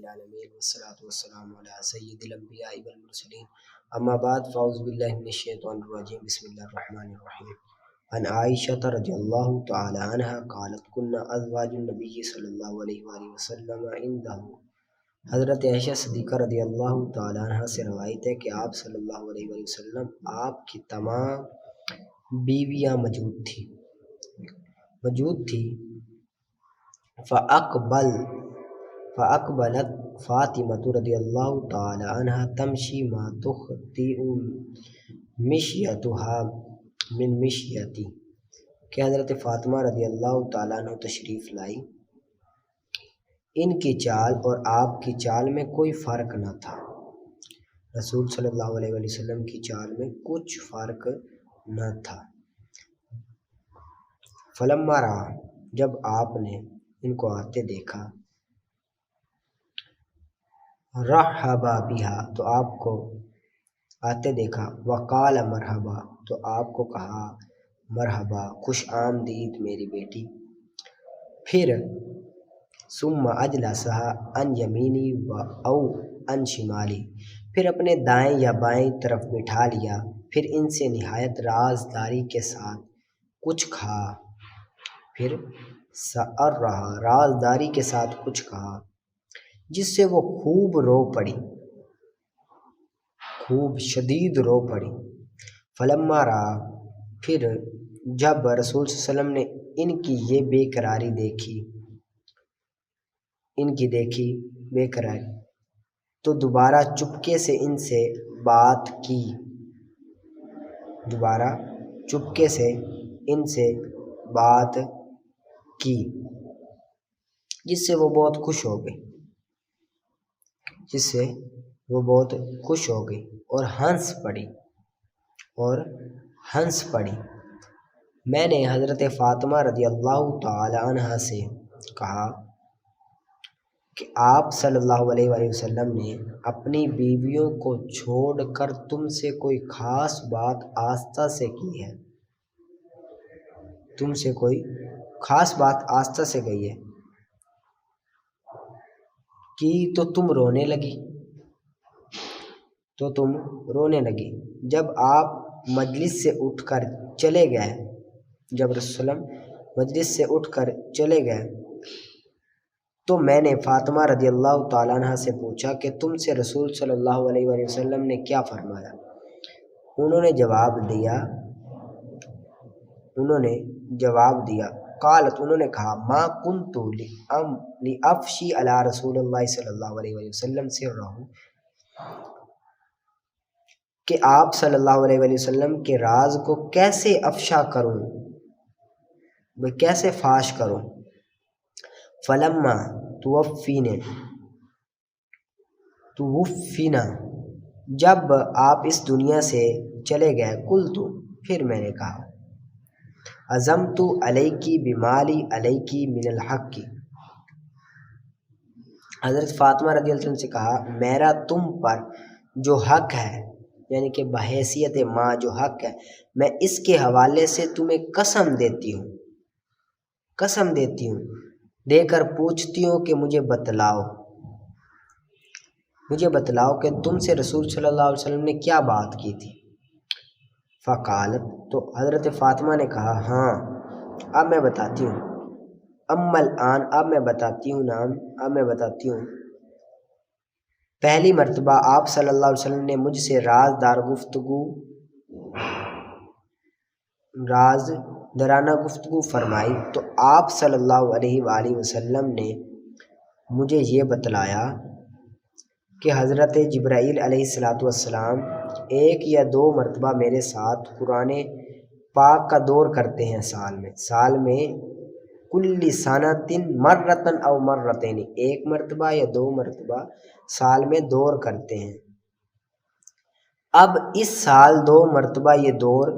العالمین والصلاة والسلام علی سید الانبیاء والمرسلین اما بعد فاعوذ باللہ من الشیطان الرجیم بسم اللہ الرحمن الرحیم عن عائشہ رضی اللہ تعالی عنہ قالت کنا ازواج النبی صلی اللہ علیہ وآلہ وسلم عندہ. حضرت عائشہ صدیقہ رضی اللہ تعالی عنہ سے روایت ہے کہ آپ صلی اللہ علیہ وآلہ وسلم آپ کی تمام بیویاں موجود تھی. فأقبلت فاطمة رضی اللہ تعالی عنہ تمشی ما تخطئ مشیتها من مشیتی کہ حضرت فاطمہ رضی اللہ تعالیٰ عنہ تشریف لائی. ان کی چال اور آپ کی چال میں کوئی فرق نہ تھا. رسول صلی اللہ علیہ وآلہ وسلم کی چال میں کچھ فرق نہ تھا. فلما رہا جب آپ نے ان کو آتے دیکھا رحبا بہا تو آپ کو آتے دیکھا وقال مرحبا تو آپ کو کہا مرحبا خوش آمدید میری بیٹی. پھر ثم اجلسها عن یمینی او عن شمالی پھر اپنے دائیں یا بائیں طرف بٹھا لیا. پھر ان سے نہایت رازداری کے ساتھ کچھ کھا. پھر سأر رہا رازداری کے ساتھ کچھ کہا جس سے وہ خوب رو پڑی، خوب شدید رو پڑی. فلما رہا پھر جب رسول صلی اللہ علیہ وسلم نے ان کی یہ بے قراری دیکھی، بے قراری تو دوبارہ چپکے سے ان سے بات کی، جس سے وہ بہت خوش ہو گئی اور ہنس پڑی. میں نے حضرت فاطمہ رضی اللہ تعالی عنہ سے کہا کہ آپ صلی اللہ علیہ وآلہ وسلم نے اپنی بیویوں کو چھوڑ کر تم سے کوئی خاص بات آستہ سے کی ہے، کی تو تم رونے لگی. جب آپ مجلس سے اٹھ کر چلے گئے تو میں نے فاطمہ رضی اللہ تعالیٰ عنہ سے پوچھا کہ تم سے رسول صلی اللہ علیہ وآلہ وسلم نے کیا فرمایا؟ انہوں نے جواب دیا قالت انہوں نے کہا ما کنت لأفشی علی رسول اللہ صلی اللہ علیہ وآلہ وسلم سرہ کہ آپ صلی اللہ علیہ وآلہ وسلم کے راز کو کیسے افشا کروں، کیسے فاش کروں. فلما توفینا جب آپ اس دنیا سے چلے گئے قلت پھر میں نے کہا عزمت علیکی بمالی علیکی من الحق حضرت فاطمہ رضی اللہ عنہ سے کہا میرا تم پر جو حق ہے، یعنی کہ بحیثیت ماں جو حق ہے، میں اس کے حوالے سے تمہیں قسم دیتی ہوں دے کر پوچھتی ہوں کہ مجھے بتلاؤ کہ تم سے رسول صلی اللہ علیہ وسلم نے کیا بات کی تھی. فقالت تو حضرت فاطمہ نے کہا ہاں اب میں بتاتی ہوں. اب میں بتاتی ہوں. پہلی مرتبہ آپ صلی اللہ علیہ وسلم نے مجھ سے رازدارانہ گفتگو فرمائی تو آپ صلی اللہ علیہ وآلہ وسلم نے مجھے یہ بتلایا کہ حضرت جبرائیل علیہ السلام ایک یا دو مرتبہ میرے ساتھ قرآن پاک کا دور کرتے ہیں سال میں کل سنۃ مرتن او مرتین ایک مرتبہ یا دو مرتبہ سال میں دور کرتے ہیں. اب اس سال 2 مرتبہ یہ دور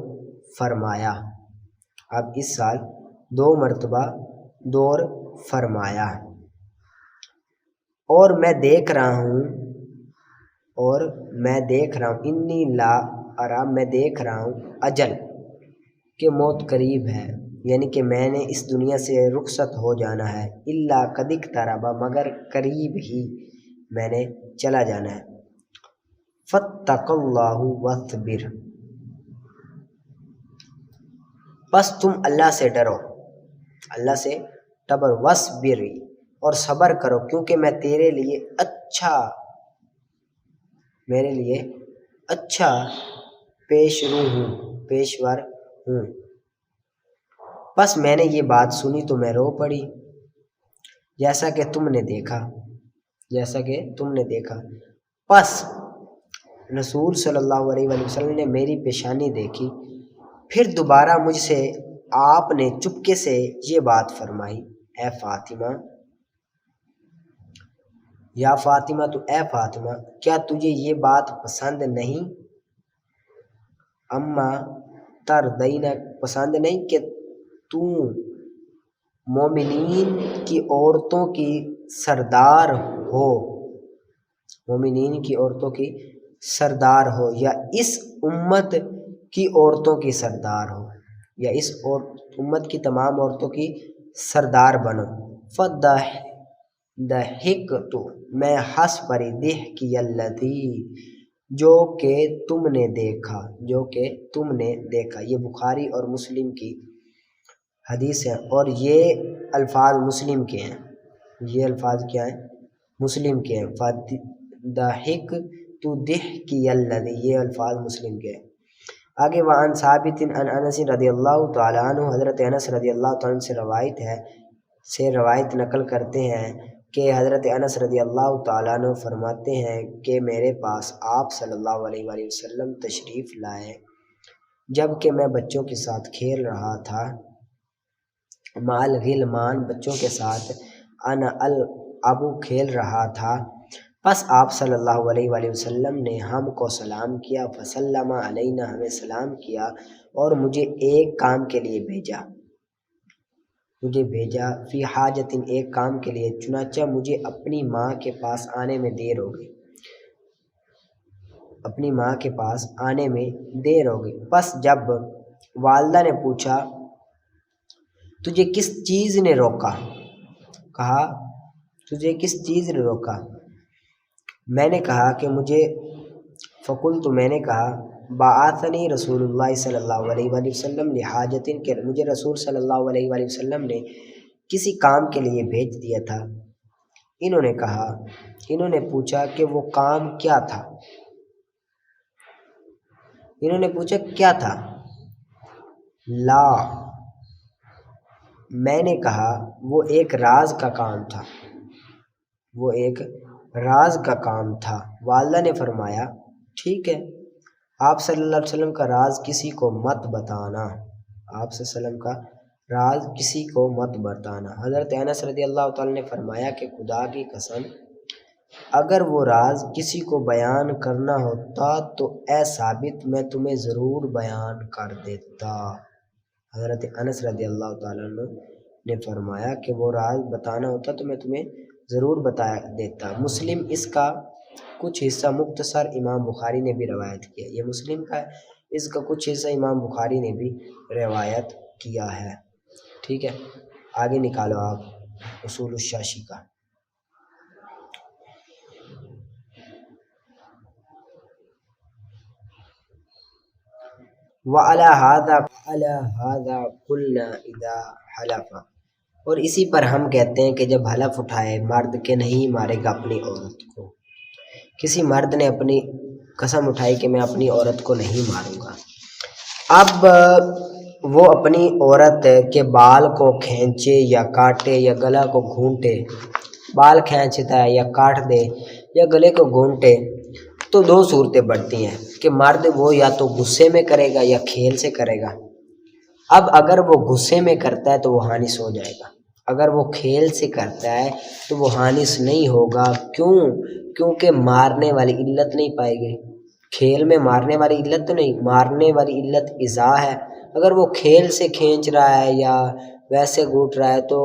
فرمایا اور میں دیکھ رہا ہوں انی لا ارا میں دیکھ رہا ہوں اجل کہ موت قریب ہے، یعنی کہ میں نے اس دنیا سے رخصت ہو جانا ہے. الا قد اقترب مگر قریب ہی میں نے چلا جانا ہے۔ فاتق اللہ واصبر، بس تم اللہ سے ڈرو، اللہ سے ڈر، واصبر، اور صبر کرو، کیونکہ میں تیرے لیے میرے لیے اچھا پیشور ہوں۔ بس میں نے یہ بات سنی تو میں رو پڑی، جیسا کہ تم نے دیکھا۔ پس رسول صلی اللہ علیہ وآلہ وسلم نے میری پیشانی دیکھی، پھر دوبارہ مجھ سے آپ نے چپکے سے یہ بات فرمائی، اے فاطمہ، یا فاطمہ، تو اے فاطمہ، کیا تجھے یہ بات پسند نہیں؟ اما تردین، پسند نہیں کہ تو مومنین کی عورتوں کی سردار ہو، یا اس امت کی عورتوں کی سردار ہو، یا اس امت کی تمام عورتوں کی سردار بنو۔ فضحکت، میں ہنس پڑی، ضحکی الذی، جو کہ تم نے دیکھا۔ یہ بخاری اور مسلم کی حدیث ہے، اور یہ الفاظ مسلم کے ہیں، مسلم کے ہیں۔ فضحکت ضحکی الذی، یہ الفاظ مسلم کے ہیں۔ آگے وعن ثابت عن انس رضی اللہ تعالیٰ عنہ، حضرت انس رضی اللہ تعالیٰ عنہ سے روایت نقل کرتے ہیں کہ حضرت انس رضی اللہ تعالیٰ عنہ فرماتے ہیں کہ میرے پاس آپ صلی اللہ علیہ وآلہ وسلم تشریف لائے، جب کہ میں بچوں کے ساتھ کھیل رہا تھا، مال غلمان، بچوں کے ساتھ، انا العب، کھیل رہا تھا۔ پس آپ صلی اللہ علیہ وآلہ وسلم نے ہم کو سلام کیا، فسلم علینا، ہمیں سلام کیا، اور مجھے ایک کام کے لیے بھیجا، فی حاجت، ایک کام کے لیے، چنانچہ مجھے اپنی ماں کے پاس آنے میں دیر ہو گئی۔ پس جب والدہ نے پوچھا تجھے کس چیز نے روکا، میں نے کہا کہ میں نے کہا بعثنی رسول اللہ صلی اللہ علیہ وآلہ وسلم لحاجت، کہ مجھے رسول صلی اللہ علیہ وآلہ وسلم نے کسی کام کے لیے بھیج دیا تھا۔ انہوں نے پوچھا کہ وہ کام کیا تھا؟ لا، میں نے کہا وہ ایک راز کا کام تھا۔ والدہ نے فرمایا ٹھیک ہے، آپ صلی اللہ علیہ وسلم کا راز کسی کو مت بتانا۔ حضرت انس رضی اللہ تعالیٰ نے فرمایا کہ خدا کی قسم، اگر وہ راز کسی کو بیان کرنا ہوتا تو اے ثابت، میں تمہیں ضرور بیان کر دیتا۔ حضرت انس رضی اللہ تعالیٰ نے فرمایا کہ وہ راز بتانا ہوتا تو میں تمہیں ضرور بتا دیتا۔ مسلم، اس کا کچھ حصہ مختصر امام بخاری نے بھی روایت کیا، یہ مسلم کا ہے، اس کا کچھ حصہ امام بخاری نے بھی روایت کیا ہے۔ ٹھیک ہے، آگے نکالو آپ اصول الشاشی کا۔ وَعَلَى هَذَا قُلْنَا إِذَا حَلَفَ، اور اسی پر ہم کہتے ہیں کہ جب حلف اٹھائے مرد کہ نہیں مارے گا اپنی عورت کو، کسی مرد نے اپنی قسم اٹھائی کہ میں اپنی عورت کو نہیں ماروں گا، اب وہ اپنی عورت کے بال کو کھینچے یا کاٹے یا گلا کو گھونٹے، بال کھینچتا ہے یا کاٹ دے یا گلے کو گھونٹے، تو دو صورتیں بڑھتی ہیں کہ مرد وہ یا تو غصے میں کرے گا یا کھیل سے کرے گا۔ اب اگر وہ غصے میں کرتا ہے تو وہ حانث ہو جائے گا، اگر وہ کھیل سے کرتا ہے تو وہ حانث نہیں ہوگا۔ کیونکہ مارنے والی علت نہیں پائی گئی، کھیل میں مارنے والی علت تو نہیں، مارنے والی علت ایذا ہے۔ اگر وہ کھیل سے کھینچ رہا ہے یا ویسے گھونٹ رہا ہے تو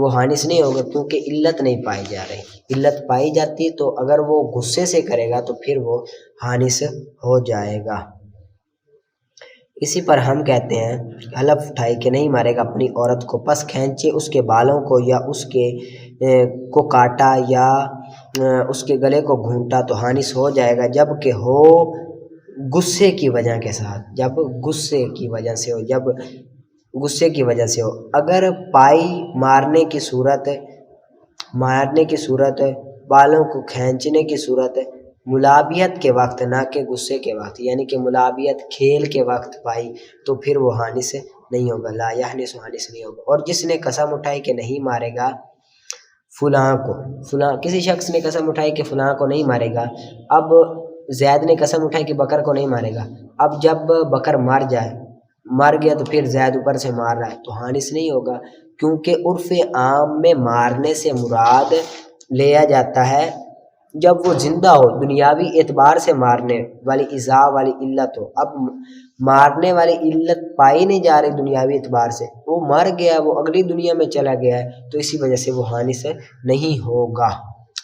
وہ حانث نہیں ہوگا، کیونکہ علت نہیں پائی جا رہی۔ علت پائی جاتی تو اگر وہ غصے سے کرے گا تو پھر وہ حانث ہو جائے گا۔ اسی پر ہم کہتے ہیں حلف اٹھائی کہ نہیں مارے گا اپنی عورت کو، پس کھینچے اس کے بالوں کو یا اس کے کو کاٹا یا اس کے گلے کو گھونٹا تو حانث ہو جائے گا، جب کہ ہو غصے کی وجہ کے ساتھ، جب غصے کی وجہ سے ہو، جب غصے کی وجہ سے ہو۔ اگر پائی مارنے کی صورت، بالوں کو کھینچنے کی صورت ملابیت کے وقت نہ کہ غصے کے وقت، یعنی کہ ملابیت کھیل کے وقت پائی تو پھر وہ حانث نہیں ہوگا، لا یحنث حانث نہیں ہوگا۔ اور جس نے قسم اٹھائی کہ نہیں مارے گا فلاں کسی شخص نے قسم اٹھائی کہ فلاں کو نہیں مارے گا، اب زید نے قسم اٹھائی کہ بکر کو نہیں مارے گا، اب جب بکر مر گیا تو پھر زید اوپر سے مار رہا ہے تو حانث نہیں ہوگا، کیونکہ عرف عام میں مارنے سے مراد لیا جاتا ہے جب وہ زندہ ہو، دنیاوی اعتبار سے مارنے والی ایذا والی علت ہو۔ اب مارنے والی علت پائی نہیں جا رہی دنیاوی اعتبار سے، وہ مر گیا، وہ اگلی دنیا میں چلا گیا ہے، تو اسی وجہ سے وہ حانث نہیں ہوگا۔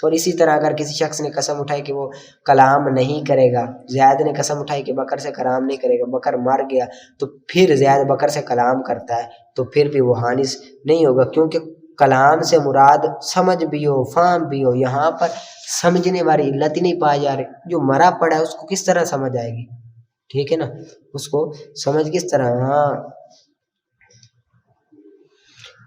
اور اسی طرح اگر کسی شخص نے قسم اٹھائی کہ وہ کلام نہیں کرے گا، زید نے قسم اٹھائی کہ بکر سے کلام نہیں کرے گا، بکر مر گیا تو پھر زید بکر سے کلام کرتا ہے تو پھر بھی وہ حانث نہیں ہوگا، کیونکہ کلام سے مراد سمجھ بھی ہو، فہم بھی ہو، یہاں پر سمجھنے والی علت ہی نہیں پائی جا رہی۔ جو مرا پڑا ہے اس کو کس طرح سمجھ آئے گی؟ ٹھیک ہے نا، اس کو سمجھ کس طرح؟ ہاں،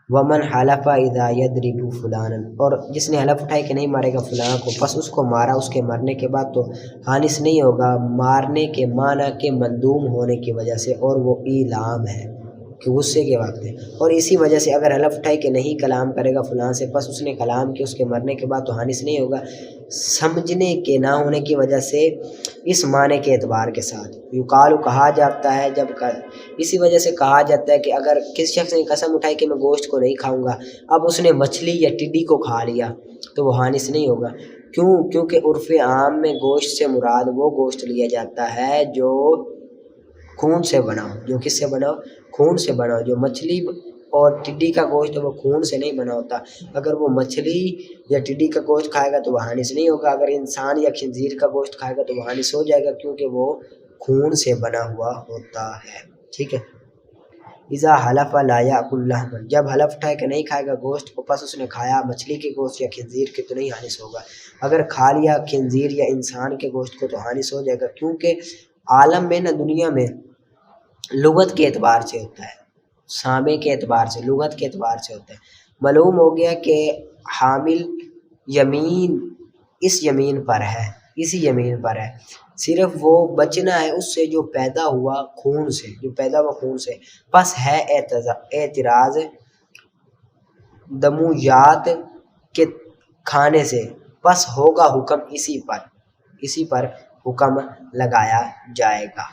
ومن حلف اذا یضرب فلانا، اور جس نے حلف اٹھائی کہ نہیں مارے گا فلاں کو، پس اس کو مارا اس کے مرنے کے بعد تو حانث نہیں ہوگا، مارنے کے معنی کے مندوم ہونے کی وجہ سے، اور وہ ایلام ہے کہ غصے کے وقت ہے۔ اور اسی وجہ سے اگر حلف اٹھائی کہ نہیں کلام کرے گا فلاں سے، پس اس نے کلام کیا اس کے مرنے کے بعد تو حانث نہیں ہوگا، سمجھنے کے نہ ہونے کی وجہ سے، اس معنی کے اعتبار کے ساتھ۔ یقال کہا جاتا ہے، اسی وجہ سے کہا جاتا ہے کہ اگر کسی شخص نے قسم اٹھائی کہ میں گوشت کو نہیں کھاؤں گا، اب اس نے مچھلی یا ٹڈی کو کھا لیا تو وہ حانث نہیں ہوگا۔ کیونکہ عرف عام میں گوشت سے مراد وہ گوشت لیا جاتا ہے جو خون سے بنا ہو، جو کس سے بنا ہو؟ خون سے بنا ہو۔ جو مچھلی اور ٹڈی کا گوشت وہ خون سے نہیں بنا ہوتا، اگر وہ مچھلی یا ٹڈی کا گوشت کھائے گا تو وہ حانث نہیں ہوگا، اگر انسان یا خنزیر کا گوشت کھائے گا تو وہ حانث ہو جائے گا، کیونکہ وہ خون سے بنا ہوا ہوتا ہے۔ ٹھیک ہے، اذا حلف لا یاکل لحما، جب حلف اٹھائے کہ نہیں کھائے گا گوشت کو، پس اس نے کھایا مچھلی کے گوشت یا خنزیر کے تو نہیں حانث ہوگا، اگر کھا لیا خنزیر یا انسان کے گوشت کو تو حانث ہو جائے گا، کیونکہ عالم میں نہ دنیا میں لغت کے اعتبار سے ہوتا ہے، سامع کے اعتبار سے، لغت کے اعتبار سے ہوتا ہے۔ معلوم ہو گیا کہ حامل یمین اسی یمین پر ہے، صرف وہ بچنا ہے اس سے جو پیدا ہوا خون سے، پس ہے اعتراض دمویات کے کھانے سے، پس ہوگا حکم اسی پر حکم لگایا جائے گا۔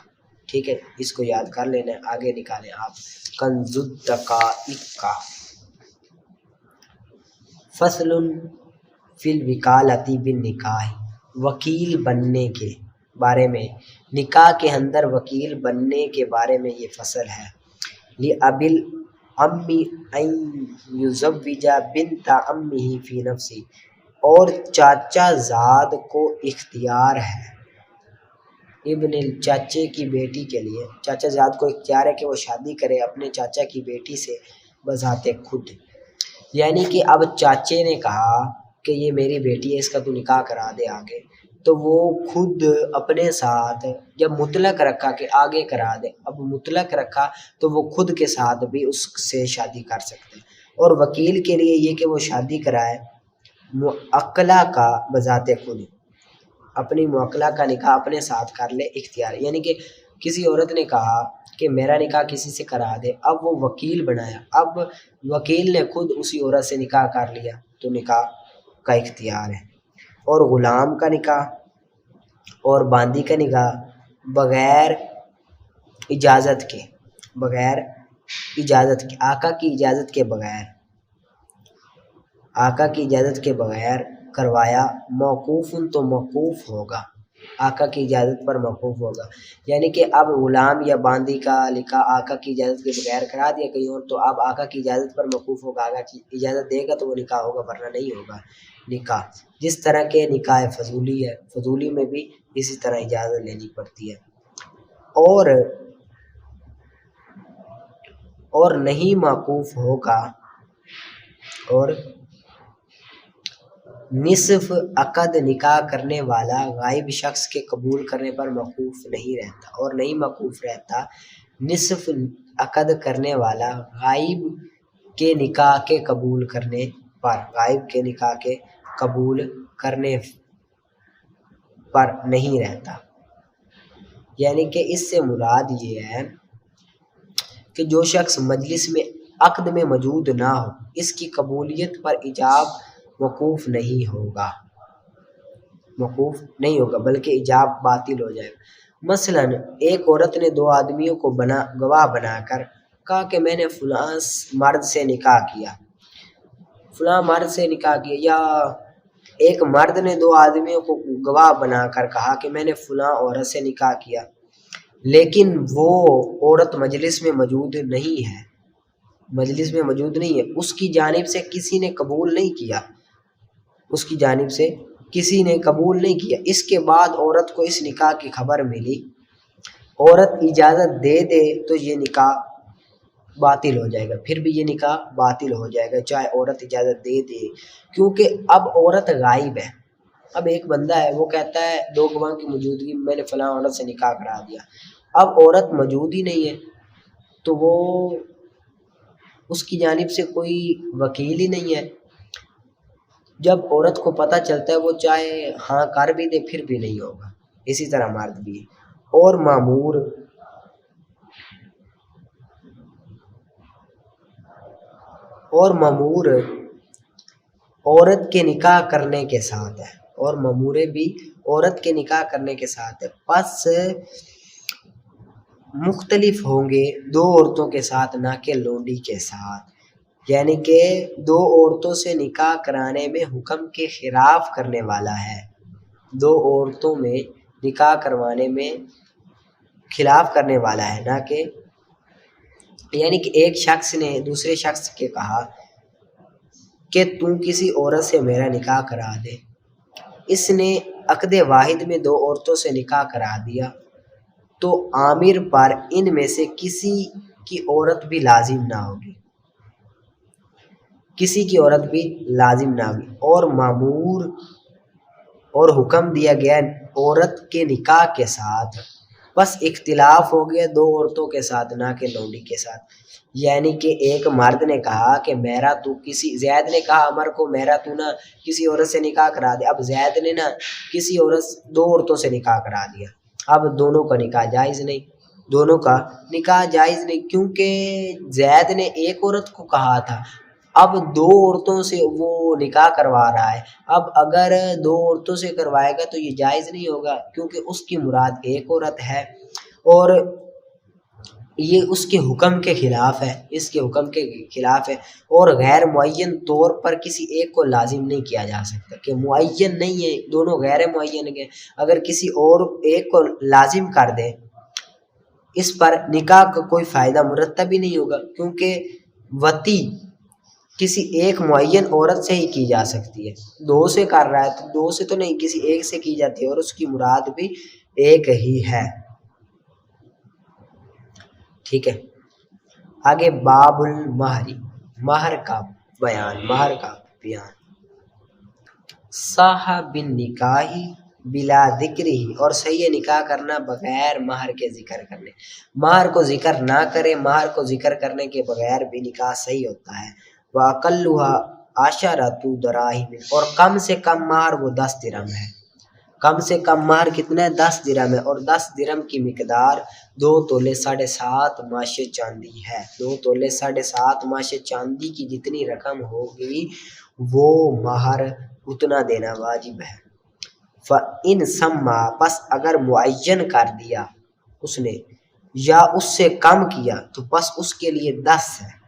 ٹھیک ہے، اس کو یاد کر لینا، آگے نکالیں آپ کنز الدقائق کا۔ فصل فی الوکالۃ بالنکاح، وکیل بننے کے بارے میں، نکاح کے اندر وکیل بننے کے بارے میں یہ فصل ہے۔ لأبی العم ان یزوج بنت عمہ فی نفسہ، اور چاچا زاد کو اختیار ہے، ابن چاچے کی بیٹی کے لیے چاچا زاد کو اختیار ہے کہ وہ شادی کرے اپنے چاچا کی بیٹی سے بذات خود، یعنی کہ اب چاچے نے کہا کہ یہ میری بیٹی ہے، اس کا تو نکاح کرا دے آگے، تو وہ خود اپنے ساتھ جب مطلق رکھا کہ آگے کرا دے، اب مطلق رکھا تو وہ خود کے ساتھ بھی اس سے شادی کر سکتے ہیں۔ اور وکیل کے لیے یہ کہ وہ شادی کرائے معقلہ کا بذات خود، اپنی معقلہ کا نکاح اپنے ساتھ کر لے، اختیار، یعنی کہ کسی عورت نے کہا کہ میرا نکاح کسی سے کرا دے، اب وہ وکیل بنایا، اب وکیل نے خود اسی عورت سے نکاح کر لیا تو نکاح کا اختیار ہے۔ اور غلام کا نکاح اور باندی کا نکاح بغیر اجازت کے، آقا کی اجازت کے بغیر کروایا موقوف تو موقوف ہوگا، آقا کی اجازت پر موقوف ہوگا، یعنی کہ اب غلام یا باندی کا نکاح آقا کی اجازت کے بغیر کرا دیا کہیں اور تو اب آقا کی اجازت پر موقوف ہوگا، آقا کی اجازت دے گا تو وہ نکاح ہوگا ورنہ نہیں ہوگا نکاح۔ جس طرح کے نکاح فضولی ہے، فضولی میں بھی اسی طرح اجازت لینی پڑتی ہے۔ اور اور نہیں موقوف ہوگا، اور نصف عقد نکاح کرنے والا غائب شخص کے قبول کرنے پر موقوف نہیں رہتا، اور نہیں موقوف رہتا نصف عقد کرنے والا غائب کے نکاح کے قبول کرنے پر، غائب کے نکاح کے قبول کرنے پر نہیں رہتا۔ یعنی کہ اس سے مراد یہ ہے کہ جو شخص مجلس میں عقد میں موجود نہ ہو، اس کی قبولیت پر ایجاب موقوف نہیں ہوگا، بلکہ ایجاب باطل ہو جائے گا۔ مثلا ایک عورت نے دو آدمیوں کو گواہ بنا کر کہا کہ میں نے فلاں مرد سے نکاح کیا، یا ایک مرد نے دو آدمیوں کو گواہ بنا کر کہا کہ میں نے فلاں عورت سے نکاح کیا، لیکن وہ عورت مجلس میں موجود نہیں ہے، اس کی جانب سے کسی نے قبول نہیں کیا، اس کے بعد عورت کو اس نکاح کی خبر ملی، عورت اجازت دے دے تو یہ نکاح باطل ہو جائے گا، پھر بھی یہ نکاح باطل ہو جائے گا چاہے عورت اجازت دے دے، کیونکہ اب عورت غائب ہے۔ اب ایک بندہ ہے، وہ کہتا ہے دو گواہ کی موجودگی میں نے فلاں عورت سے نکاح کرا دیا، اب عورت موجود ہی نہیں ہے تو وہ اس کی جانب سے کوئی وکیل ہی نہیں ہے۔ جب عورت کو پتہ چلتا ہے وہ چاہے ہاں کر بھی دے پھر بھی نہیں ہوگا، اسی طرح مرد بھی ہے۔ اور مامور عورت کے نکاح کرنے کے ساتھ ہے، اور مامورے بھی عورت کے نکاح کرنے کے ساتھ ہے، پس مختلف ہوں گے دو عورتوں کے ساتھ نہ کہ لونڈی کے ساتھ۔ یعنی کہ دو عورتوں سے نکاح کرانے میں حکم کے خلاف کرنے والا ہے، دو عورتوں میں نکاح کروانے میں خلاف کرنے والا ہے، نہ کہ یعنی کہ ایک شخص نے دوسرے شخص کے کہا کہ تم کسی عورت سے میرا نکاح کرا دے، اس نے عقد واحد میں دو عورتوں سے نکاح کرا دیا تو عامر پر ان میں سے کسی کی عورت بھی لازم نہ ہوگی، اور مامور اور حکم دیا گیا عورت کے نکاح کے ساتھ، بس اختلاف ہو گیا دو عورتوں کے ساتھ نہ کہ لونڈی کے ساتھ۔ یعنی کہ ایک مرد نے کہا کہ زید نے کہا عمر کو میرا تو نہ کسی عورت سے نکاح کرا دے، اب زید نے نا دو عورتوں سے نکاح کرا دیا، اب دونوں کا نکاح جائز نہیں، کیونکہ زید نے ایک عورت کو کہا تھا، اب دو عورتوں سے وہ نکاح کروا رہا ہے، اب اگر دو عورتوں سے کروائے گا تو یہ جائز نہیں ہوگا، کیونکہ اس کی مراد ایک عورت ہے اور یہ اس کے حکم کے خلاف ہے، اور غیر معین طور پر کسی ایک کو لازم نہیں کیا جا سکتا کہ معین نہیں ہے، دونوں غیر معین ہیں، اگر کسی اور ایک کو لازم کر دے اس پر نکاح کا کوئی فائدہ مرتب ہی نہیں ہوگا، کیونکہ وطی کسی ایک معین عورت سے ہی کی جا سکتی ہے، دو سے کر رہا ہے تو دو سے تو نہیں، کسی ایک سے کی جاتی ہے اور اس کی مراد بھی ایک ہی ہے۔ ٹھیک ہے، آگے باب المہری، مہر کا بیان۔ صاحب النکاح بلا ذکر ہی، اور صحیح نکاح کرنا بغیر مہر کے ذکر کرنے، مہر کو ذکر نہ کرے، مہر کو ذکر کرنے کے بغیر بھی نکاح صحیح ہوتا ہے۔ وَأَقَلُّهَا عَشَرَةُ دَرَاهِمَ، اور کم سے کم مہر وہ 10 درہم ہے، کم سے کم مہر کتنا ہے 10 درہم ہے، اور 10 درہم کی مقدار 2 تولے 7.5 ماشے چاندی ہے، 2 تولے 7.5 ماشے چاندی کی جتنی رقم ہوگی وہ مہر اتنا دینا واجب ہے۔ فَإِن سَمَّا، پس اگر معین کر دیا اس نے یا اس سے کم کیا تو پس اس کے لیے 10 ہے،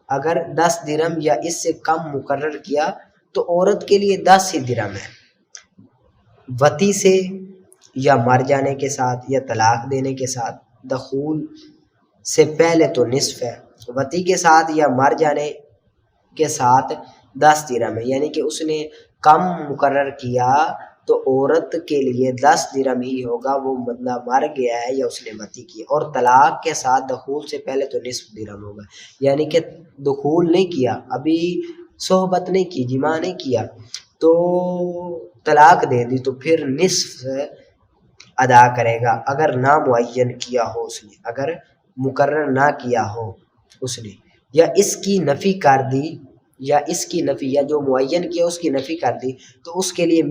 اگر 10 درہم یا اس سے کم مقرر کیا تو عورت کے لیے 10 ہی درہم ہے، وطی سے یا مر جانے کے ساتھ یا طلاق دینے کے ساتھ، دخول سے پہلے تو نصف ہے، وطی کے ساتھ یا مر جانے کے ساتھ 10 درہم ہے، یعنی کہ اس نے کم مقرر کیا تو عورت کے لیے 10 درہم ہی ہوگا، وہ بندہ مر گیا ہے یا اس نے وتی کی، اور طلاق کے ساتھ دخول سے پہلے تو نصف درہم ہوگا، یعنی کہ دخول نہیں کیا، ابھی صحبت نہیں کی، جماع نہیں کیا، تو طلاق دے دی تو پھر نصف ادا کرے گا اگر نہ معین کیا ہو اس نے، اگر مقرر نہ کیا ہو اس نے، یا اس کی نفی کر دی، یا اس کی نفی، یا جو معین کیا اس کی نفی کر دی، تو اس کے لیے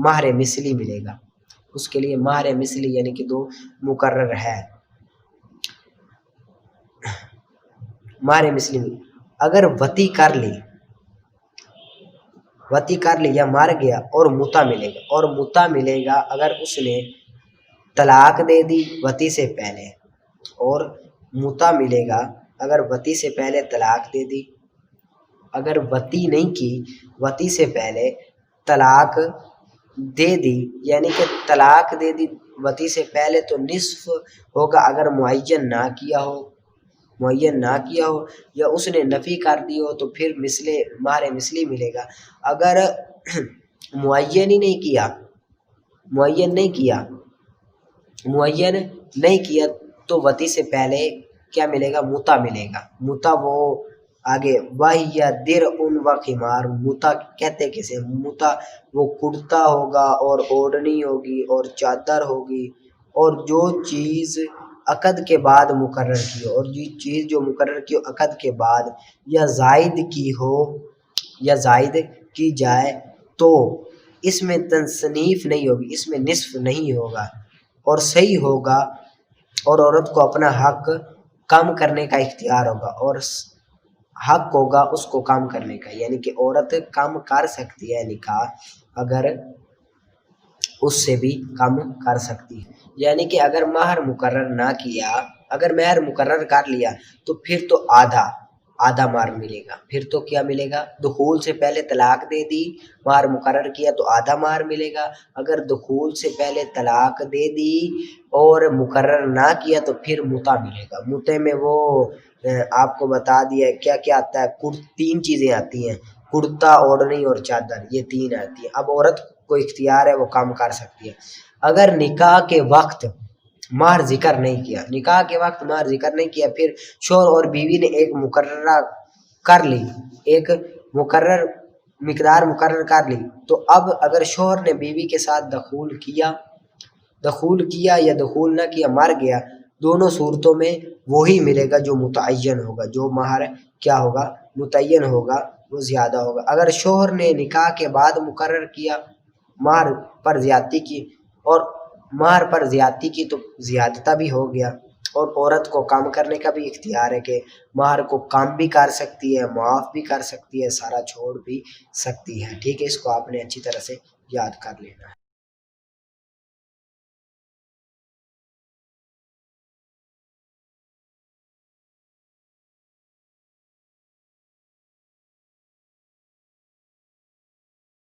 مہر مثلی ملے گا، اس کے لیے مہر مثلی، یعنی کہ دو مقرر ہے مہر مثلی اگر وتی کر لی یا مر گیا، اور متا ملے گا، اور متا ملے گا اگر اس نے طلاق دے دی وتی سے پہلے، اور متا ملے گا اگر وتی سے پہلے طلاق دے دی، اگر وتی نہیں کی، وتی سے پہلے طلاق دے دی، یعنی کہ طلاق دے دی وتی سے پہلے، تو نصف ہوگا اگر معین نہ کیا ہو، یا اس نے نفی کر دی ہو تو پھر مہر مثلی ملے گا، اگر معین نہیں کیا تو وتی سے پہلے کیا ملے گا؟ متا ملے گا، متا وہ آگے واہیا در ان و خمار، متا کہتے کسے؟ متا وہ کرتا ہوگا اور اوڑھنی ہوگی اور چادر ہوگی، اور جو چیز عقد کے بعد مقرر کی ہو، اور یہ چیز جو مقرر کی ہو عقد کے بعد، یا زائد کی ہو یا زائد کی جائے، تو اس میں تصنیف نہیں ہوگی، اس میں نصف نہیں ہوگا، اور صحیح ہوگا، اور عورت کو اپنا حق کم کرنے کا اختیار ہوگا، اور حق ہوگا اس کو کم کرنے کا، یعنی کہ عورت کم کر سکتی ہے نکاح، اگر اس سے بھی کم کر سکتی ہے، یعنی کہ اگر مہر مقرر نہ کیا، اگر مہر مقرر کر لیا تو پھر تو آدھا مہر ملے گا، پھر تو کیا ملے گا؟ دخول سے پہلے طلاق دے دی، مہر مقرر کیا تو آدھا مہر ملے گا، اگر دخول سے پہلے طلاق دے دی اور مقرر نہ کیا تو پھر متا ملے گا، متے میں وہ آپ کو بتا دیا ہے کیا کیا آتا ہے، 3 چیزیں آتی ہیں، کرتا، اوڑھنی اور چادر، یہ 3 آتی ہیں، اب عورت کو اختیار ہے وہ کام کر سکتی ہے، اگر نکاح کے وقت مہر ذکر نہیں کیا، پھر شوہر اور بیوی نے ایک مقررہ کر لی، ایک مقرر مقدار مقرر کر لی، تو اب اگر شوہر نے بیوی کے ساتھ دخول کیا یا دخول نہ کیا، مر گیا، دونوں صورتوں میں وہی ملے گا جو متعین ہوگا، جو مہر کیا ہوگا؟ متعین ہوگا، وہ زیادہ ہوگا، اگر شوہر نے نکاح کے بعد مقرر کیا مہر پر زیادتی کی تو زیادتہ بھی ہو گیا، اور عورت کو کام کرنے کا بھی اختیار ہے کہ مہر کو کم بھی کر سکتی ہے، معاف بھی کر سکتی ہے، سارا چھوڑ بھی سکتی ہے، ٹھیک ہے، اس کو آپ نے اچھی طرح سے یاد کر لینا ہے۔